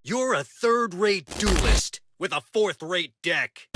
You're a third-rate duelist with a fourth-rate deck.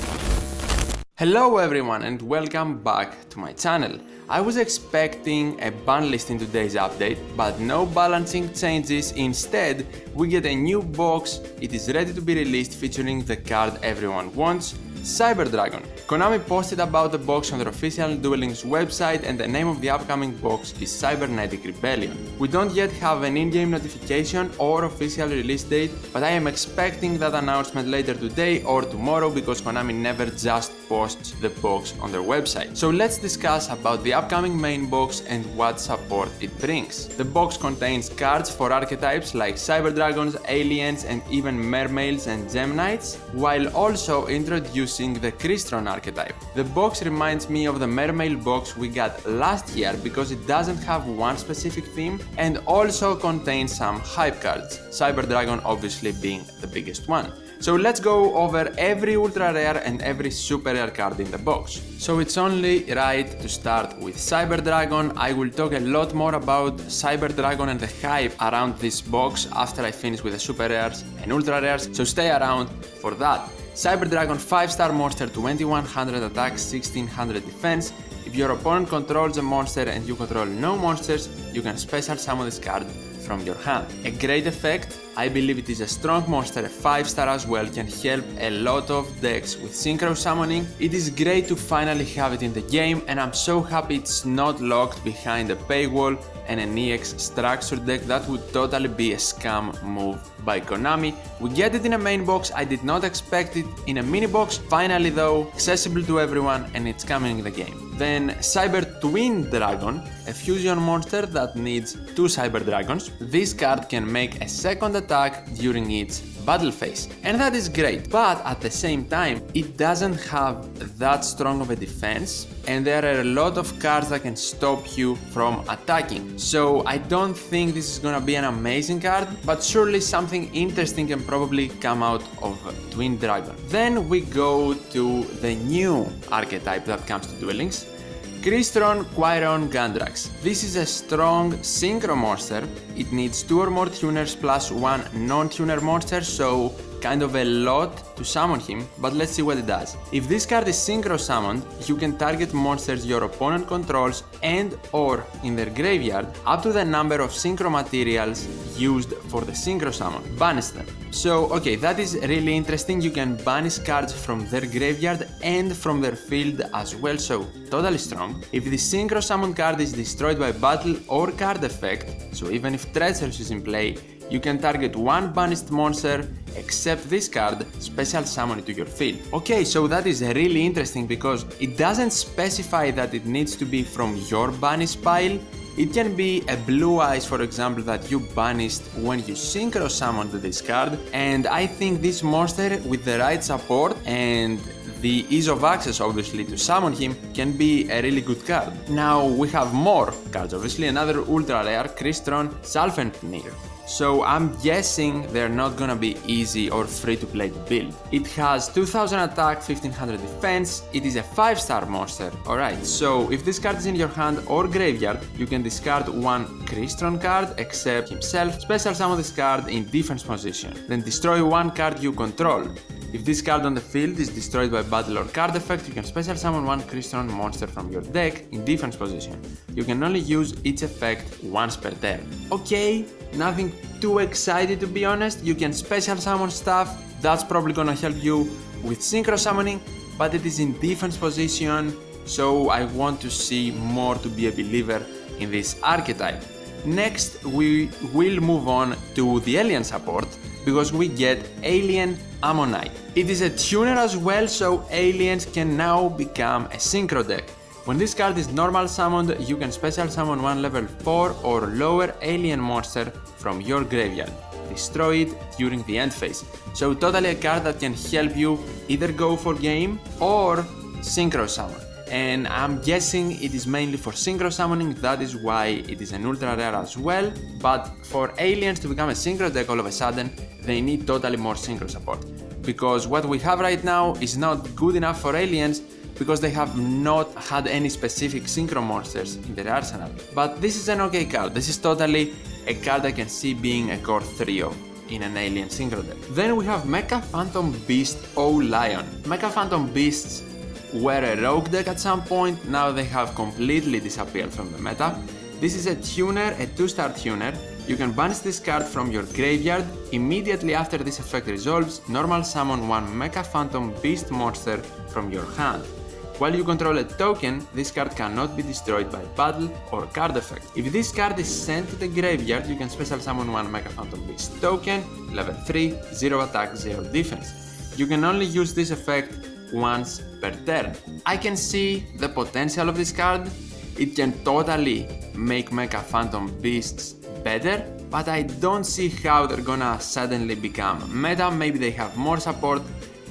Hello everyone and welcome back to my channel. I was expecting a ban list in today's update, but no balancing changes. Instead, we get a new box. It is ready to be released featuring the card everyone wants, Cyberdragon. Konami posted about the box on their official Duel Links website, and the name of the upcoming box is Cybernetic Rebellion. We don't yet have an in-game notification or official release date, but I am expecting that announcement later today or tomorrow because Konami never just posts the box on their website. So let's discuss about the upcoming main box and what support it brings. The box contains cards for archetypes like Cyberdragons, Aliens and even Mermaids and Gem Knights, while also introducing the Crystron archetype. The box reminds me of the Mermaid box we got last year because it doesn't have one specific theme and also contains some hype cards, Cyberdragon obviously being the biggest one. So let's go over every ultra rare and every super rare card in the box. So it's only right to start with Cyberdragon. I will talk a lot more about Cyberdragon and the hype around this box after I finish with the super rares and ultra rares, so stay around for that. Cyberdragon 5-star monster, 2100 attack, 1600 defense. If your opponent controls a monster and you control no monsters, you can special summon this card from your hand. A great effect. I believe it is a strong monster, a 5-star as well, can help a lot of decks with synchro summoning. It is great to finally have it in the game, and I'm so happy it's not locked behind a paywall and an EX structure deck. That would totally be a scam move by Konami. We get it in a main box. I did not expect it in a mini box. Finally though, accessible to everyone, and it's coming in the game. Then Cyber Twin Dragon, a fusion monster that needs 2 Cyber Dragons. This card can make a second attack during its battle phase, and that is great, but at the same time it doesn't have that strong of a defense, and there are a lot of cards that can stop you from attacking. So I don't think this is gonna be an amazing card, but surely something interesting can probably come out of Twin Dragon. Then we go to the new archetype that comes to Duel Links, Crystron Quiron Gandrax. This is a strong synchro monster. It needs 2 or more tuners plus 1 non-tuner monster, so kind of a lot to summon him, but let's see what it does. If this card is synchro summoned, you can target monsters your opponent controls and or in their graveyard up to the number of synchro materials used for the synchro summon. Banish them. So okay, that is really interesting. You can banish cards from their graveyard and from their field as well, so totally strong. If the synchro summon card is destroyed by battle or card effect, so even if Treacherous is in play, you can target 1 banished monster except this card, special summon it to your field. Okay, so that is really interesting because it doesn't specify that it needs to be from your banish pile. It can be a blue eyes, for example, that you banished when you synchro summoned this card, and I think this monster with the right support and the ease of access obviously to summon him can be a really good card. Now we have more cards, obviously. Another ultra rare, Crystron Salfenir. So I'm guessing they're not gonna be easy or free to play to build. It has 2000 attack, 1500 defense, it is a 5-star monster. Alright, so if this card is in your hand or graveyard, you can discard 1 Crystron card except himself, special summon this card in defense position, then destroy 1 card you control. If this card on the field is destroyed by battle or card effect, you can special summon 1 Crystron monster from your deck in defense position. You can only use each effect once per turn. Okay, nothing too excited to be honest. You can special summon stuff, that's probably gonna help you with synchro summoning, but it is in defense position, so I want to see more to be a believer in this archetype. Next, we will move on to the alien support because we get Alien Ammonite. It is a tuner as well, so aliens can now become a synchro deck. When this card is normal summoned, you can special summon 1 level 4 or lower alien monster from your graveyard. Destroy it during the end phase. So totally a card that can help you either go for game or synchro summon. And I'm guessing it is mainly for synchro summoning, that is why it is an ultra rare as well. But for aliens to become a synchro deck all of a sudden, they need totally more synchro support. Because what we have right now is not good enough for aliens because they have not had any specific synchro monsters in their arsenal. But this is an okay card. This is totally a card I can see being a core 3 of. in an alien synchro deck. Then we have Mecha Phantom Beast O Lion. Mecha Phantom Beasts were a rogue deck at some point, now they have completely disappeared from the meta. This is a tuner, a 2-star tuner. You can banish this card from your graveyard. Immediately after this effect resolves, normal summon one Mecha Phantom Beast monster from your hand. While you control a token, this card cannot be destroyed by battle or card effect. If this card is sent to the graveyard, you can special summon one Mecha Phantom Beast token, level 3, 0 attack, 0 defense. You can only use this effect once per turn. I can see the potential of this card. It can totally make Mecha Phantom Beasts better, but I don't see how they're gonna suddenly become meta. Maybe they have more support,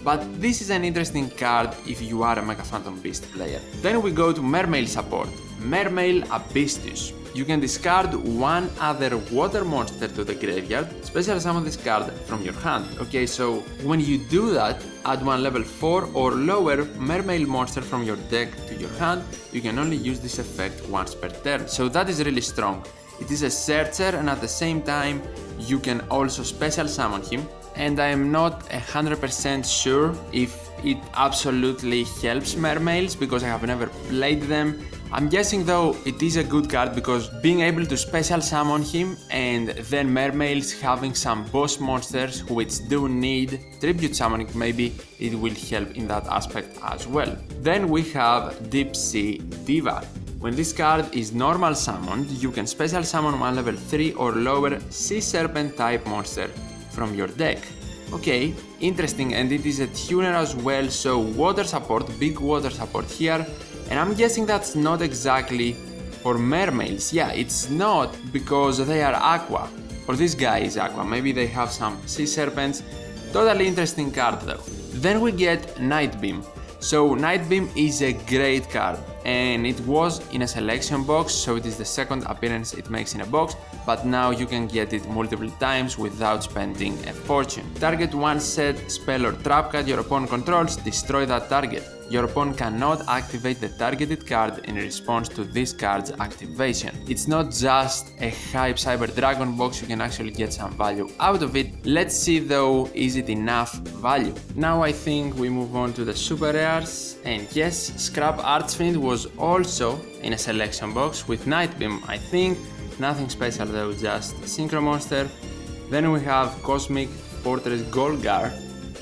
but this is an interesting card if you are a Mecha Phantom Beast player. Then we go to Mermail support. Mermail Abystius. You can discard one other water monster to the graveyard, special summon this card from your hand. Okay, so when you do that, add one level 4 or lower Mermail monster from your deck to your hand. You can only use this effect once per turn, so that is really strong. It is a searcher, and at the same time you can also special summon him, and I am not 100% sure if it absolutely helps Mermails because I have never played them. I'm guessing though it is a good card because being able to special summon him and then Mermails having some boss monsters which do need tribute summoning, maybe it will help in that aspect as well. Then we have Deep Sea Diva. When this card is normal summoned, you can special summon one level 3 or lower Sea Serpent type monster from your deck. Okay, interesting, and it is a tuner as well, so water support, big water support here, and I'm guessing that's not exactly for Mermails. Yeah, it's not because they are aqua, or this guy is aqua, maybe they have some Sea Serpents. Totally interesting card though. Then we get Night Beam. So Night Beam is a great card, and it was in a selection box, so it is the second appearance it makes in a box, but now you can get it multiple times without spending a fortune. Target one set spell or trap card your opponent controls, destroy that target. Your opponent cannot activate the targeted card in response to this card's activation. It's not just a hype Cyber Dragon box, you can actually get some value out of it. Let's see though, is it enough value? Now I think we move on to the super rares, and yes, Scrap Archfiend was also in a selection box with Night Beam, I think. Nothing special though, just Synchro Monster. Then we have Cosmic Fortress Golgar,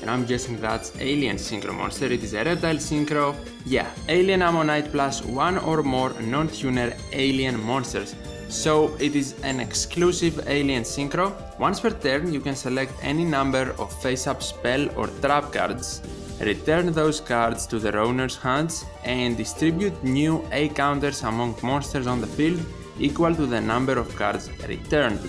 and I'm guessing that's Alien Synchro Monster. It is a Reptile Synchro. Yeah, Alien Ammonite plus one or more non-tuner alien monsters. So it is an exclusive Alien Synchro. Once per turn you can select any number of face-up spell or trap cards, return those cards to their owner's hands, and distribute new A counters among monsters on the field equal to the number of cards returned.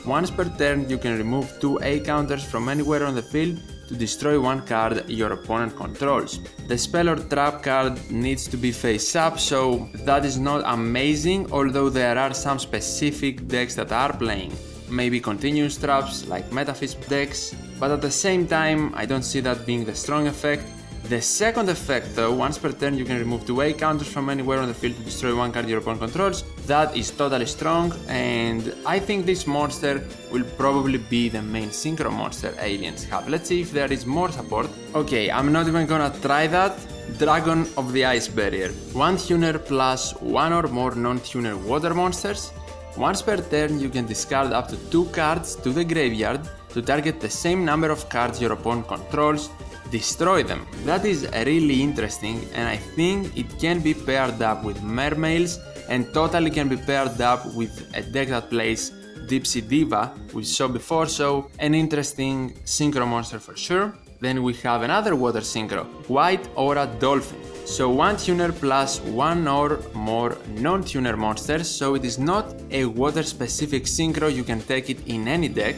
Once per turn you can remove 2 A counters from anywhere on the field to destroy one card your opponent controls. The spell or trap card needs to be face up, so that is not amazing, although there are some specific decks that are playing maybe continuous traps like Metaphysics decks, but at the same time I don't see that being the strong effect. The second effect though, once per turn you can remove 2 A counters from anywhere on the field to destroy one card your opponent controls. That is totally strong, and I think this monster will probably be the main synchro monster aliens have. Let's see if there is more support. Okay, I'm not even gonna try that. Dragon of the Ice Barrier. One tuner plus one or more non-tuner water monsters. Once per turn you can discard up to 2 cards to the graveyard to target the same number of cards your opponent controls. Destroy them. That is really interesting, and I think it can be paired up with Mermails and totally can be paired up with a deck that plays Deep Sea Diva, we saw before, so an interesting synchro monster for sure. Then we have another water synchro, White Aura Dolphin. So one tuner plus one or more non-tuner monsters, so it is not a water specific synchro, you can take it in any deck.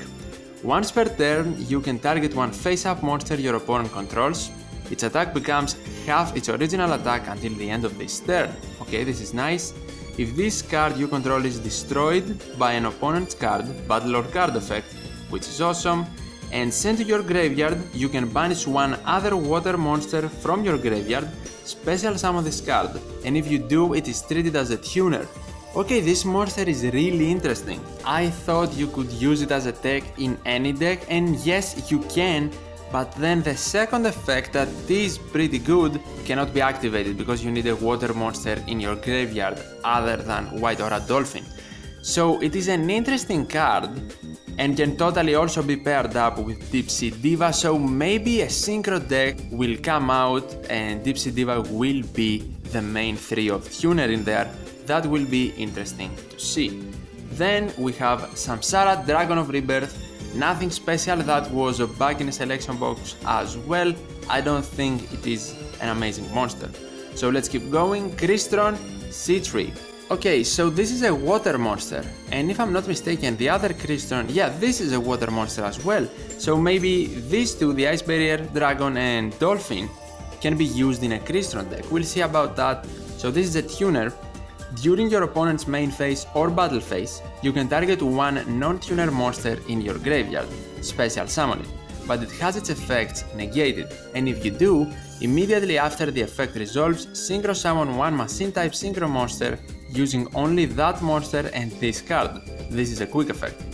Once per turn, you can target one face-up monster your opponent controls. Its attack becomes half its original attack until the end of this turn. Okay, this is nice. If this card you control is destroyed by an opponent's card, battle or card effect, which is awesome, and sent to your graveyard, you can banish one other water monster from your graveyard, special summon this card, and if you do, it is treated as a tuner. Okay, this monster is really interesting. I thought you could use it as a tech in any deck, and yes, you can, but then the second effect that is pretty good cannot be activated because you need a water monster in your graveyard other than White Aura Dolphin. So it is an interesting card and can totally also be paired up with Deep Sea Diva, so maybe a synchro deck will come out and Deep Sea Diva will be the main 3 of tuner in there. That will be interesting to see. Then we have Samsara, Dragon of Rebirth. Nothing special, that was back in a selection box as well. I don't think it is an amazing monster. So let's keep going. Crystron, Sea Tree. Okay, so this is a water monster, and if I'm not mistaken, the other Crystron, yeah, this is a water monster as well. So maybe these two, the Ice Barrier, Dragon and Dolphin, can be used in a Crystron deck. We'll see about that. So this is a tuner. During your opponent's main phase or battle phase, you can target one non-tuner monster in your graveyard, special summon it, but it has its effects negated, and if you do, immediately after the effect resolves, synchro summon one machine type synchro monster using only that monster and this card. This is a quick effect.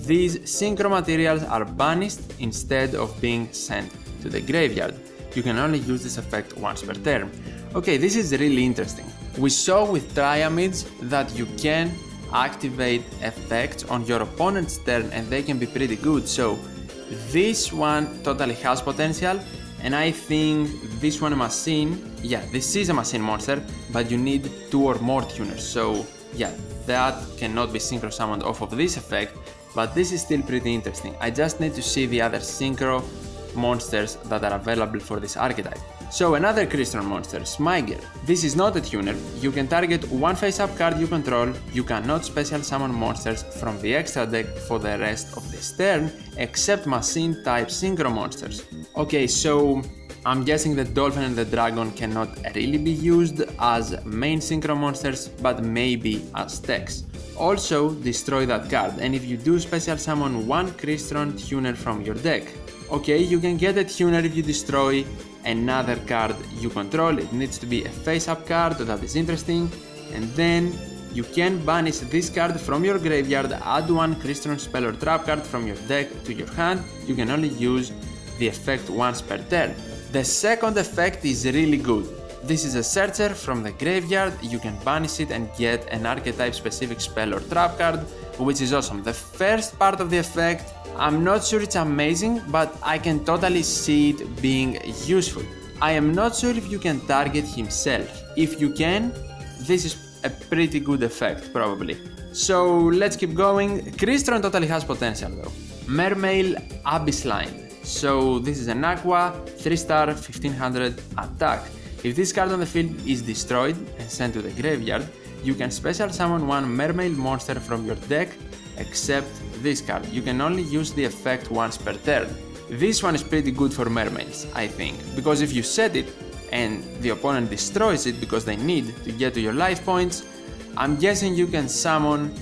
These synchro materials are banished instead of being sent to the graveyard. You can only use this effect once per turn. Okay, this is really interesting. We saw with Triamids that you can activate effects on your opponent's turn and they can be pretty good, so this one totally has potential, and I think this one machine, yeah, this is a machine monster, but you need 2 or more tuners, so yeah, that cannot be synchro summoned off of this effect, but this is still pretty interesting. I just need to see the other synchro monsters that are available for this archetype. So another Crystron monster, Smigel. This is not a tuner. You can target one face-up card you control. You cannot special summon monsters from the extra deck for the rest of this turn, except machine type synchro monsters. Okay, so I'm guessing the Dolphin and the Dragon cannot really be used as main synchro monsters, but maybe as techs. Also, destroy that card, and if you do special summon one Crystron tuner from your deck, okay, you can get a tuner if you destroy another card you control. It needs to be a face-up card, that is interesting, and then you can banish this card from your graveyard, add one Crystron spell or trap card from your deck to your hand. You can only use the effect once per turn. The second effect is really good. This is a searcher from the graveyard. You can banish it and get an archetype specific spell or trap card, which is awesome. The first part of the effect, I'm not sure it's amazing, but I can totally see it being useful. I am not sure if you can target himself. If you can, this is a pretty good effect, probably. So let's keep going. Crystron totally has potential though. Mermail, Abyss Line. So this is an Aqua, 3-star, 1500 attack. If this card on the field is destroyed and sent to the graveyard, you can special summon one Mermail monster from your deck, except this card. You can only use the effect once per turn. This one is pretty good for Mermails, I think, because if you set it and the opponent destroys it because they need to get to your life points, I'm guessing you can summon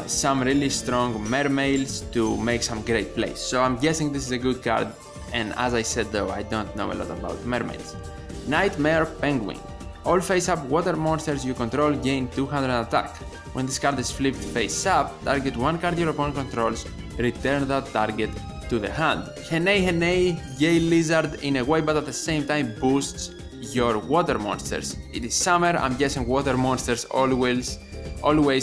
some really strong Mermails to make some great plays. So I'm guessing this is a good card, and as I said though, I don't know a lot about Mermails. Nightmare Penguin. All face-up water monsters you control gain 200 attack. When this card is flipped face-up, target one card your opponent controls, return that target to the hand. Henei, Gale Lizard in a way, but at the same time boosts your water monsters. It is summer, I'm guessing water monsters always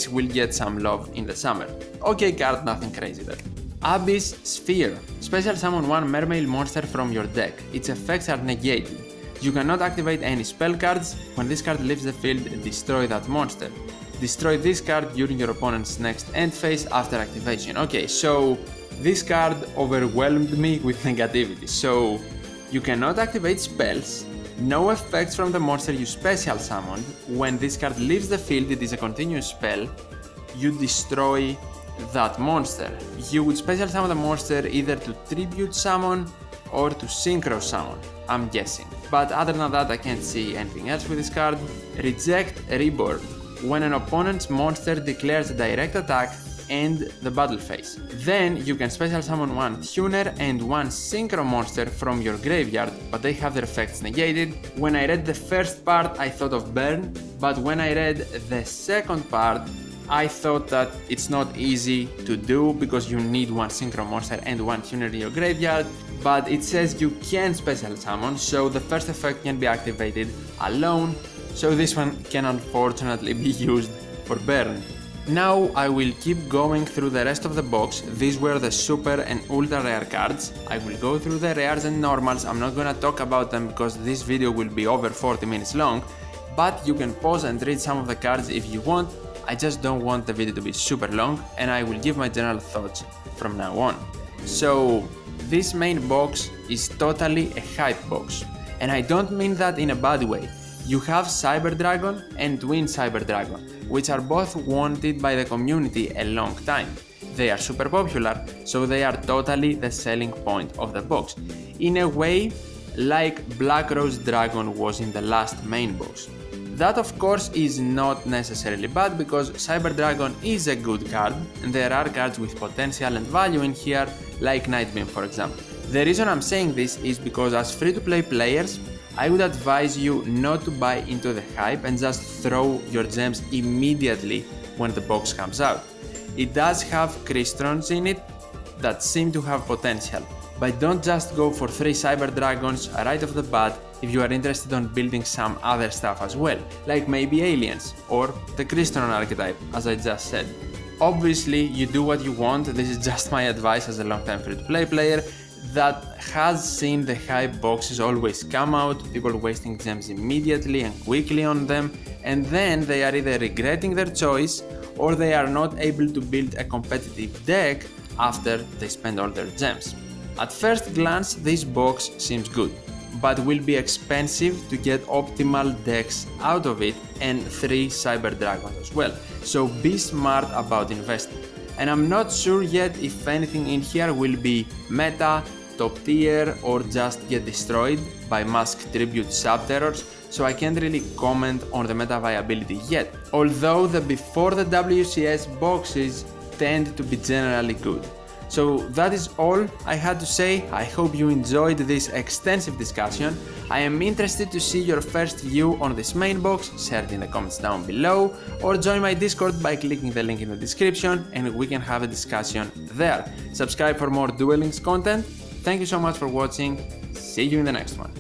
will get some love in the summer. Okay card, nothing crazy there. Abyss Sphere. Special summon one Mermail monster from your deck. Its effects are negated. You cannot activate any spell cards. When this card leaves the field, destroy that monster. Destroy this card during your opponent's next end phase after activation. Okay, so this card overwhelmed me with negativity. So you cannot activate spells, no effects from the monster you special summoned. When this card leaves the field, it is a continuous spell. You destroy that monster. You would special summon the monster either to tribute summon or to synchro summon, I'm guessing. But other than that, I can't see anything else with this card. Reject Reborn. When an opponent's monster declares a direct attack, and the battle phase. Then you can special summon one tuner and one synchro monster from your graveyard, but they have their effects negated. When I read the first part I thought of burn, but when I read the second part I thought that it's not easy to do because you need one synchro monster and one tuner in your graveyard, but it says you can special summon, so the first effect can be activated alone, so this one can unfortunately be used for burn. Now I will keep going through the rest of the box. These were the super and ultra rare cards. I will go through the rares and normals. I'm not gonna talk about them because this video will be over 40 minutes long, but you can pause and read some of the cards if you want. I just don't want the video to be super long, and I will give my general thoughts from now on. So this main box is totally a hype box, and I don't mean that in a bad way. You have Cyber Dragon and Twin Cyber Dragon, which are both wanted by the community a long time. They are super popular, so they are totally the selling point of the box, in a way like Black Rose Dragon was in the last main box. That of course is not necessarily bad because Cyber Dragon is a good card and there are cards with potential and value in here, like Nightbeam for example. The reason I'm saying this is because as free-to-play players, I would advise you not to buy into the hype and just throw your gems immediately when the box comes out. It does have Crystons in it that seem to have potential, but don't just go for 3 Cyber Dragons right off the bat if you are interested on building some other stuff as well, like maybe aliens or the Cryston archetype, as I just said. Obviously you do what you want, this is just my advice as a long-time free-to-play player that has seen the hype boxes always come out, people wasting gems immediately and quickly on them, and then they are either regretting their choice or they are not able to build a competitive deck after they spend all their gems. At first glance this box seems good, but will be expensive to get optimal decks out of it and 3 Cyber Dragons as well, so be smart about investing. And I'm not sure yet if anything in here will be meta, top tier or just get destroyed by Mask Tribute sub-terrors, so I can't really comment on the meta viability yet, although the before the WCS boxes tend to be generally good. So that is all I had to say. I hope you enjoyed this extensive discussion. I am interested to see your first view on this main box, share it in the comments down below, or join my Discord by clicking the link in the description and we can have a discussion there. Subscribe for more Duel Links content. Thank you so much for watching. See you in the next one.